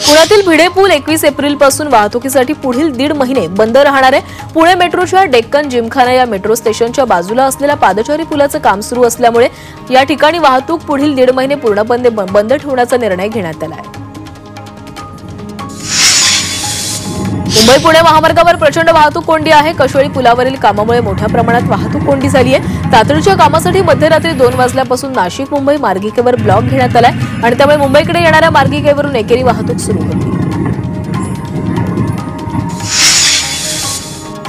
पुण्यातील भिडे पूल 21 एप्रिल पासून वाहतुकीसाठी पुढील 1.5 महिने बंद राहणार आहे। पुणे मेट्रोच्या डेक्कन जिमखाना या मेट्रो स्टेशनच्या बाजूला असलेल्या पादचारी पुलाचं काम सुरू असल्यामुळे या ठिकाणी वाहतूक पुढील 1.5 महिने पूर्णपणे बंद ठेवण्याचा निर्णय घेण्यात आला आहे। मुंबई पुणे महामार्गावर प्रचंड वाहतूक कोंडी आहे। कशोळी पुलावरील कामामुळे मोठ्या प्रमाणात वाहतूक कोंडी झाली आहे। तातडीच्या कामासाठी मध्यरात्री 2 वाजल्यापासून नाशिक मुंबई मार्गिकेवर ब्लॉक घेण्यात आलाय आणि त्यामुळे मुंबईकडे येणाऱ्या मार्गिकेवरून एकेरी वाहतूक सुरू होती।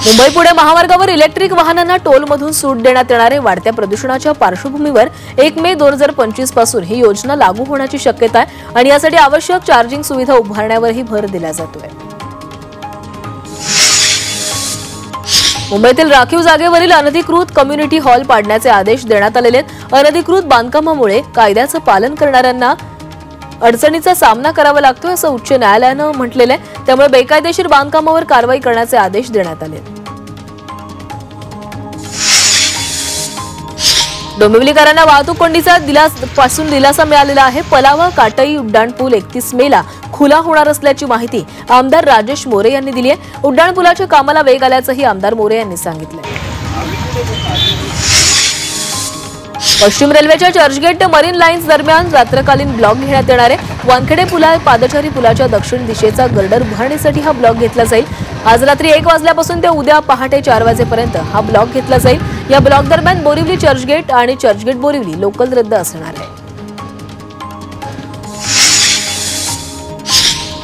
मुंबई पुणे महामार्गावर इलेक्ट्रिक वाहनांना टोलमधून सूट देण्यात येणार आहे। वाढत्या प्रदूषणाच्या पार्श्वभूमीवर 1 मे 2025 पासून ही योजना लागू होण्याची शक्यता आहे आणि यासाठी आवश्यक चार्जिंग सुविधा उभारण्यावरही भर दिला जातोय। मुंबईतील राखीव जागेवरील अनधिकृत कम्युनिटी हॉल पाडण्याचे आदेश देण्यात आलेले आहेत। अनधिकृत बांधकामामुळे कायद्याचं पालन करणाऱ्यांना अडचणीचा सामना करावा लागतोय असं उच्च न्यायालयानं म्हटलेलं आहे। त्यामुळे बेकायदेशीर बांधकामावर कारवाई करण्याचे आदेश देण्यात आले। डोंबिवलीकरांना वाहतूक कोंडीचा दिलासा मिळालेला आहे। पलावा काटई उड्डाणपूल 31 मेला खुला होणार असल्याची माहिती आमदार राजेश मोरे यांनी दिली आहे। उड्डाणपुलाच्या कामाला वेग आल्याचंही आमदार मोरे यांनी सांगितलं। पश्चिम रेल्वेच्या चर्चगेट ते मरीन लाईन्स दरम्यान रात्रकालीन ब्लॉक घेण्यात येणार आहे। वानखेडे पादचारी पुलाच्या दक्षिण दिशेचा गर्डर उभारणीसाठी हा ब्लॉक घेतला जाईल। आज रात्री 1 वाजल्यापासून ते उद्या पहाटे 4 वाजेपर्यंत हा ब्लॉक घेतला जाईल। या ब्लॉक दरम्यान बोरिवली चर्चगेट आणि चर्चगेट बोरिवली लोकल रद्द असणार आहे।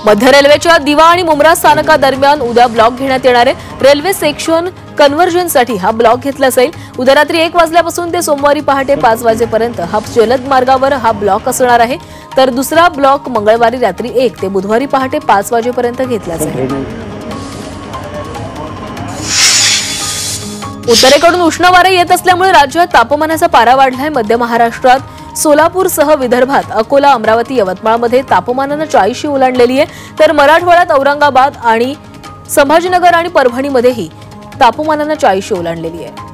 मध्य रेल्वेच्या दिवा आणि मुंब्रा स्थानकादरम्यान उद्या ब्लॉक घेण्यात येणार आहे। रेल्वे सेक्शन कन्व्हर्जनसाठी हा ब्लॉक घेतला जाईल। उद्या रात्री 1 वाजल्यापासून ते सोमवारी पहाटे 5 वाजेपर्यंत हा जलद मार्गावर हा ब्लॉक असणार आहे। तर दुसरा ब्लॉक मंगळवारी रात्री 1 ते बुधवारी पहाटे 5 वाजेपर्यंत घेतला जाईल। उत्तरेकडून उष्ण वारे येत असल्यामुळे राज्यात तापमानाचा पारा वाढलाय। मध्य महाराष्ट्रात सोलापूरसह विदर्भात अकोला, अमरावती, यवतमाळमध्ये तापमानानं 40शी ओलांडलेली आहे। तर मराठवाड्यात औरंगाबाद आणि संभाजीनगर आणि परभणीमध्येही तापमानानं 40शी ओलांडलेली आहे।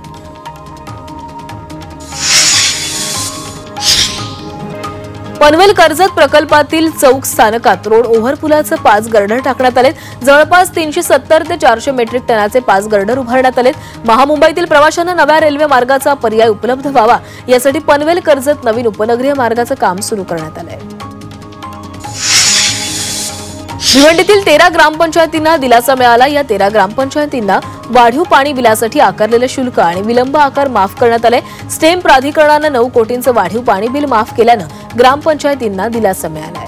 पनवेल कर्जत प्रकल्पातील चौक स्थानकात रोड ओव्हरपुलाचं 5 गर्डर टाकण्यात आले। जवळपास 370 ते 400 मेट्रिक टनाचे 5 गर्डर उभारण्यात आले। महामुंबईतील प्रवाशांना नव्या रेल्वे मार्गाचा पर्याय उपलब्ध व्हावा यासाठी पनवेल कर्जत नवीन उपनगरीय मार्गाचं काम सुरू करण्यात आलंय। भिवंडीतील 13 ग्रामपंचायतींना दिलासा मिळाला। या 13 ग्रामपंचायतींना वाढीव पाणी बिलासाठी आकारलेलं शुल्क आणि विलंब आकार माफ करण्यात आले। स्टेम प्राधिकरणानं 9 कोटींचं वाढीव पाणी बिल माफ केल्यानं ग्रामपंचायतींना दिलासा मिळाला आहे।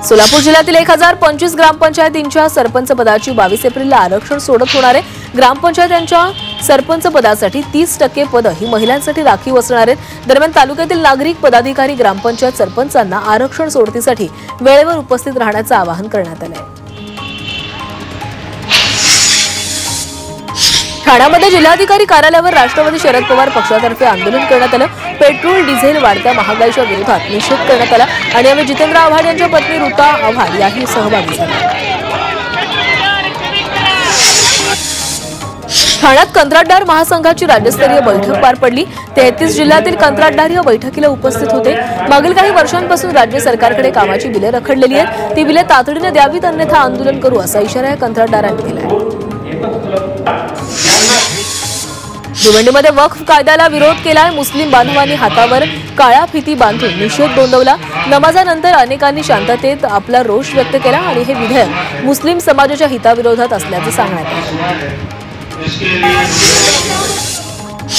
सोलापूर जिल्ह्यातील 1025 ग्रामपंचायतींच्या सरपंच पदाची 22 एप्रिलला आरक्षण सोडत होणार आहे। ग्रामपंचायतींच्या सरपंच पदासाठी 30% पदं ही महिलांसाठी राखीव असणार आहेत। दरम्यान तालुक्यातील नागरिक पदाधिकारी ग्रामपंचायत सरपंचांना आरक्षण सोडतीसाठी वेळेवर उपस्थित राहण्याचं आवाहन करण्यात आलं आहे। ठाण्यामध्ये जिल्हाधिकारी कार्यालयावर राष्ट्रवादी शरद पवार पक्षातर्फे आंदोलन करण्यात आलं। पेट्रोल डिझेल वाढत्या महागाईच्या विरोधात निषेध करण्यात आला आणि यावेळी जितेंद्र आव्हाड यांच्या पत्नी ऋता आव्हाड याही सहभागी झाल्या। ठाण्यात कंत्राटदार महासंघाची राज्यस्तरीय बैठक पार पडली। 33 जिल्ह्यातील कंत्राटदार या बैठकीला उपस्थित होते। मागील काही वर्षांपासून राज्य सरकारकडे कामाची बिले रखडलेली आहेत। ती बिले तातडीने द्यावीत अन्यथा आंदोलन करू असा इशारा या कंत्राटदारांनी दिला आहे। भिवंडीमध्ये वक्फ कायद्याला विरोध केलाय। मुस्लिम बांधवांनी हातावर काळ्या फिती बांधून निषेध नोंदवला। नमाजानंतर अनेकांनी शांततेत आपला रोष व्यक्त केला आणि हे विधेयक मुस्लिम समाजाच्या हिताविरोधात असल्याचं सांगण्यात आलं।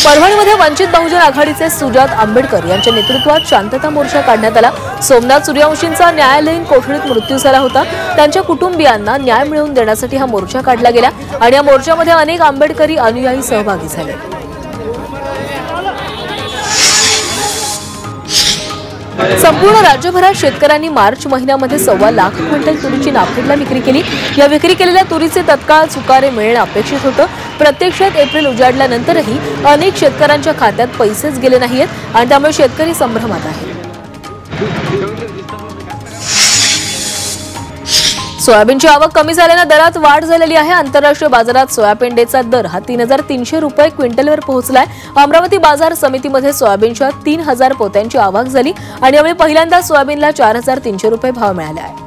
परभणीमध्ये वंचित बहुजन आघाडीचे सुजात आंबेडकर यांच्या नेतृत्वात शांतता मोर्चा काढण्यात आला। सोमनाथ सूर्यवंशींचा न्यायालयीन कोठडीत मृत्यू झाला होता। त्यांच्या कुटुंबियांना न्याय मिळवून देण्यासाठी हा मोर्चा काढला गेला आणि या मोर्चामध्ये अनेक आंबेडकरी अनुयायी सहभागी झाले। संपूर्ण राज्यभरात शेतकऱ्यांनी मार्च महिन्यामध्ये 1.25 लाख क्विंटल तुरीची नाफेडला विक्री केली। या विक्री केलेल्या तुरीचे तत्काळ चुकारे मिळणे अपेक्षित होतं। प्रत्यक्षात एप्रिल उजाडल्यानंतरही अनेक शेतकऱ्यांच्या खात्यात पैसेच गेले नाहीत आणि त्यामुळे शेतकरी संभ्रमात आहेत। सोयाबीनची आवक कमी झाल्याने दरात वाढ झालेली आहे। आंतरराष्ट्रीय बाजारात सोयाबीनचा दर हा 3,300 रुपये क्विंटलवर पोहोचलाय। अमरावती बाजार समितीमध्ये सोयाबीनच्या 3,000 पोत्यांची आवक झाली आणि यावेळी पहिल्यांदा सोयाबीनला 4,300 रुपये भाव मिळाला आहे।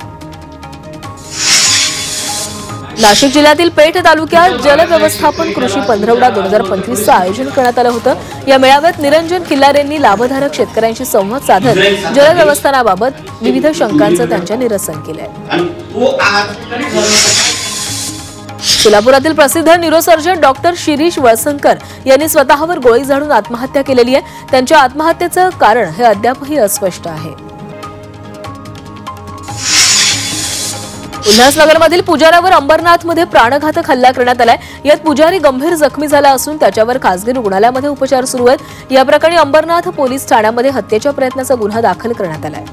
नाशिक जिल्ह्यातील पेठ तालुक्यात जल व्यवस्थापन कृषी पंधरवडा 2025चं आयोजन करण्यात आलं होतं। या मेळाव्यात निरंजन खिल्लारेंनी लाभधारक शेतकऱ्यांशी संवाद साधत जल व्यवस्थापनाबाबत विविध शंकांचं त्यांच्या निरसन केलंय। सोलापुरातील प्रसिद्ध न्यूरोसर्जन डॉक्टर शिरीष वळसंकर यांनी स्वतःवर गोळी झाडून आत्महत्या केलेली आहे। त्यांच्या आत्महत्येचं कारण हे अद्यापही अस्पष्ट आहे। उल्हासनगरमधील पुजाऱ्यावर अंबरनाथमध्ये प्राणघातक हल्ला करण्यात आलाय। यात पुजारी गंभीर जखमी झाला असून त्याच्यावर खासगी रुग्णालयामध्ये उपचार सुरू आहेत। या प्रकरणी अंबरनाथ पोलीस ठाण्यामध्ये हत्येच्या प्रयत्नाचा गुन्हा दाखल करण्यात आलाय।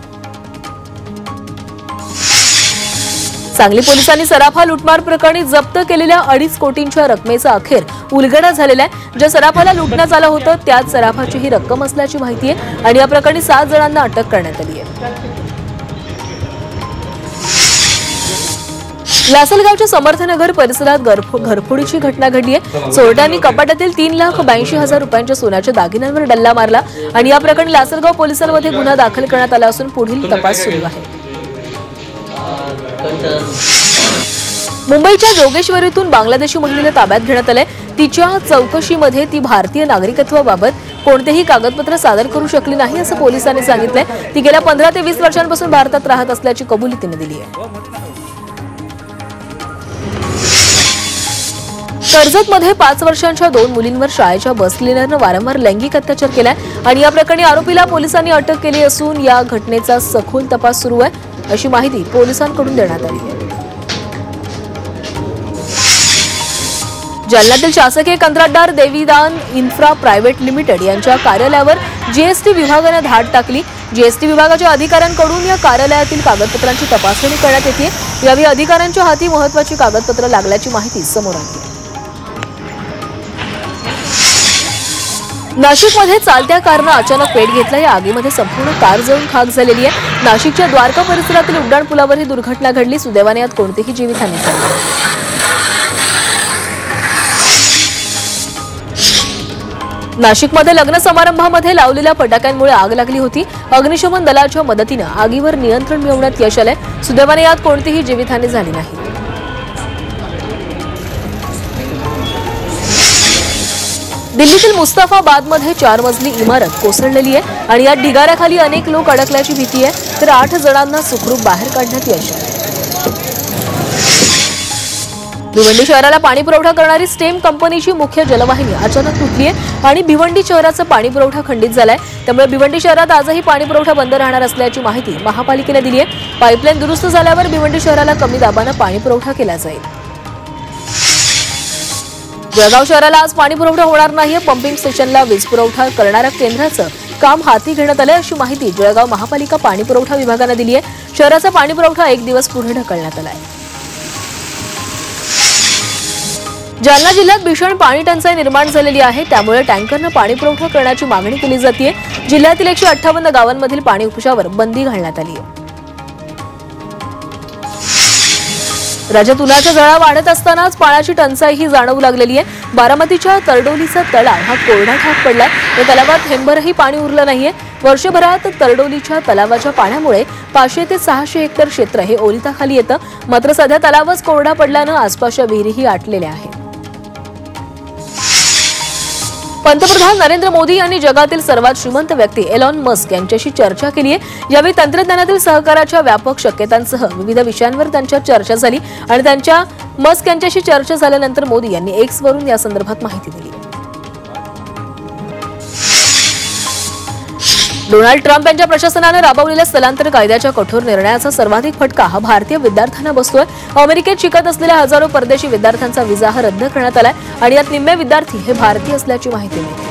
सांगली पोलिसांनी सराफा लुटमार प्रकरणी जप्त केलेल्या 2.5 कोटींच्या रकमेचा अखेर उलगडा झालेला आहे। ज्या सराफाला लुटण्यात आलं होतं त्याच सराफाची ही रक्कम असल्याची माहिती आहे आणि या प्रकरणी 7 जणांना अटक करण्यात आली आहे। लासलगावच्या समर्थनगर परिसरात घरफोडीची घटना घडली आहे। चोरट्यांनी कपाटातील 3,82,000 रुपयांच्या सोन्याच्या दागिन्यांवर डल्ला मारला आणि या प्रकरणी लासलगाव पोलिसांमध्ये गुन्हा दाखल करण्यात आला असून पुढील तपास सुरू आहे। मुंबईच्या जोगेश्वरीतून बांगलादेशी महिलेला ताब्यात घेण्यात आले। तिच्या चौकशीमध्ये ती भारतीय नागरिकत्वाबाबत कोणतेही कागदपत्र सादर करू शकली नाही असं पोलिसांनी सांगितलंय। ती गेल्या 15 ते 20 वर्षांपासून भारतात राहत असल्याची कबुली तिने दिली आहे। कर्जतमध्ये 5 वर्षांच्या 2 मुलींवर शाळेच्या बस क्लिनरनं वारंवार लैंगिक अत्याचार केलाय आणि या प्रकरणी आरोपीला पोलिसांनी अटक केली असून या घटनेचा सखोल तपास सुरू आहे अशी माहिती पोलिसांकडून देण्यात आली आहे। जालन्यातील शासकीय कंत्राटदार देवीदान इन्फ्रा प्रायव्हेट लिमिटेड यांच्या कार्यालयावर जीएसटी विभागाने धाड टाकली। जीएसटी विभागाच्या अधिकाऱ्यांकडून या कार्यालयातील कागदपत्रांची तपासणी करण्यात येते। यावेळी अधिकाऱ्यांच्या हाती महत्त्वाची कागदपत्र लागल्याची माहिती समोर आली। नाशिकमध्ये चालत्या कारनं अचानक पेट घेतला। या आगीमध्ये संपूर्ण कार जळून खाक झालेली आहे। नाशिकच्या द्वारका परिसरातील उड्डाणपुलावर ही दुर्घटना घडली। सुदैवाने यात कोणतीही जीवितहानी झाली नाही। नाशिकमध्ये लग्न समारंभामध्ये लावलेल्या फटाक्यांमुळे आग लागली होती। अग्निशमन दलाच्या मदतीनं आगीवर नियंत्रण मिळवण्यात यश आलंय। सुदैवाने यात कोणतीही जीवितहानी झाली नाही। दिल्लीतील मुस्तफाबादमध्ये 4 मजली इमारत कोसळलेली आहे आणि या ढिगाऱ्याखाली अनेक लोक अडकल्याची भीती आहे, तर 8 जणांना सुखरूप बाहेर काढण्यात यश आले। भिवंडी शहराला पाणी पुरवठा करणारी स्टेम कंपनीची मुख्य जलवाहिनी अचानक तुटली आहे आणि भिवंडी शहराचा पाणी पुरवठा खंडित झालाय। त्यामुळे भिवंडी शहरात आजही पाणी पुरवठा बंद राहणार असल्याची माहिती महापालिकेने दिली आहे। पाईपलाईन दुरुस्त झाल्यावर भिवंडी शहराला कमी दाबाने पाणी पुरवठा केला जाईल। जळगाव शहराला आज पाणी पुरवठा होणार नाहीये। पंपिंग स्टेशनला वीज पुरवठा करणाऱ्या केंद्राचं काम हाती घेण्यात आलं अशी माहिती जळगाव महापालिका पाणी पुरवठा विभागाने दिली आहे। शहराचा पाणी पुरवठा 1 दिवस पुढे ढकलण्यात आलाय। जालना जिल्ह्यात भीषण पाणी टंचाई निर्माण झालेली आहे। त्यामुळे टँकरनं पाणी पुरवठा करण्याची मागणी केली जाते। जिल्ह्यातील 158 गावांमधील पाणी उपशावर बंदी घालण्यात आली आहे। राज्यात उन्हाचा झळा वाढत असतानाच पाण्याची टंचाईही जाणवू लागलेली आहे। बारामतीच्या तरडोलीचा तलाव हा कोरडा ठाक पडलाय। या तलावात हेंबरही पाणी उरलं नाहीये। वर्षभरात तरडोलीच्या तलावाच्या पाण्यामुळे 500 ते 600 हेक्टर क्षेत्र हे ओलिताखाली येतं। मात्र सध्या तलावच कोरडा पडल्यानं आसपासच्या विहिरीही आटलेल्या आहेत। पंतप्रधान नरेंद्र मोदी यांनी जगातील सर्वात श्रीमंत व्यक्ती एलॉन मस्क यांच्याशी चर्चा केली आहे। यावेळी तंत्रज्ञानातील सहकार्याच्या व्यापक शक्यतांसह विविध विषयांवर त्यांच्यात चर्चा झाली आणि त्यांच्या मस्क यांच्याशी चर्चा झाल्यानंतर मोदी यांनी एक्स वरून या संदर्भात माहिती दिली। डोनाल्ड ट्रम्प यांच्या प्रशासनाने राबवलेल्या स्थलांतर कायद्याच्या कठोर निर्णयाचा सर्वाधिक फटका हा भारतीय विद्यार्थ्यांना बसतोय। अमेरिकेत शिकत असलेल्या हजारो परदेशी विद्यार्थ्यांचा व्हिसा हा रद्द करण्यात आलाय आणि यात निम्मे विद्यार्थी हे भारतीय असल्याची माहिती मिळते।